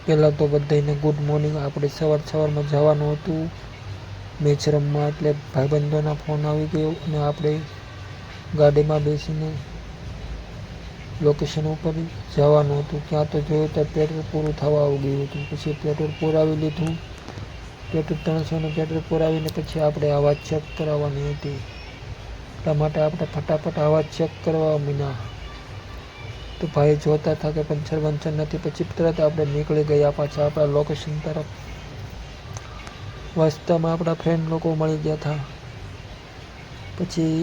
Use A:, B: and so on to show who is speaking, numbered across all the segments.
A: પહેલાં તો બધાને ગુડ મોર્નિંગ. આપણે સવારમાં જવાનું હતું મેચ રમવા, એટલે ભાઈબંધોના ફોન આવી ગયો અને આપણે ગાડીમાં બેસીને લોકેશન ઉપર જવાનું હતું. ત્યાં તો જોયું તો પેટ્રોલ પૂરું થવા આવી ગયું હતું. પછી પેટ્રોલ પુરાવી લીધું. પેટ્રોલ 300નું પેટ્રોલ પુરાવીને પછી આપણે અવાજ ચેક કરાવવાની હતી. એટલા માટે આપણે ફટાફટ અવાજ ચેક કરવા માંડ્યા. તો ભાઈ જોતા હતા કે પંચર નથી. પછી તરત આપણે નીકળી ગયા પાછા આપણા લોકેશન તરફ. વાસ્તવમાં આપણા ફ્રેન્ડ લોકો મળી ગયા હતા. પછી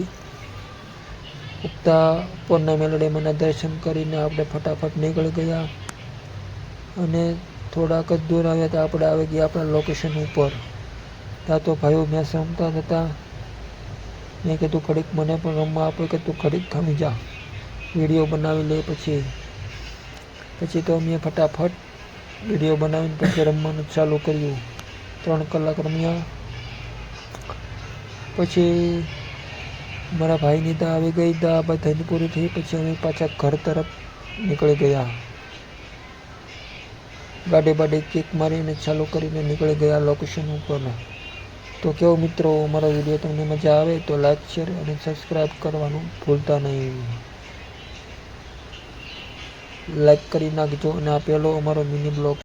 A: ઉગતા પૂર્ણ મેલડીમાંના દર્શન કરીને આપણે ફટાફટ નીકળી ગયા અને થોડાક જ દૂર આવ્યા તો આપણે આવી ગયા આપણા લોકેશન ઉપર. ત્યાં તો ભાઈઓ મેચ રમતા હતા. મેં કીધું ઘડીક મને પણ રમવા આપો, કે તું ઘડીક થમી જા, વિડીયો બનાવી લે. પછી તો મેં ફટાફટ વિડીયો બનાવીને પછી રમવાનું ચાલુ કર્યું. 3 કલાક રમ્યા. પછી મારા ભાઈની દા આવી ગઈ. દા બધાની પૂરી થઈ. પછી અમે પાછા ઘર તરફ નીકળી ગયા. ગાડી કિક મારીને ચાલુ કરીને નીકળી ગયા લોકેશન ઉપર. તો કેવો મિત્રો, અમારો વિડીયો તમને મજા આવે તો લાઈક, શેર અને સબસ્ક્રાઈબ કરવાનું ભૂલતા નહીં. લાઈક કરી નાખજો. અને આ પહેલો અમારો મિની બ્લોગ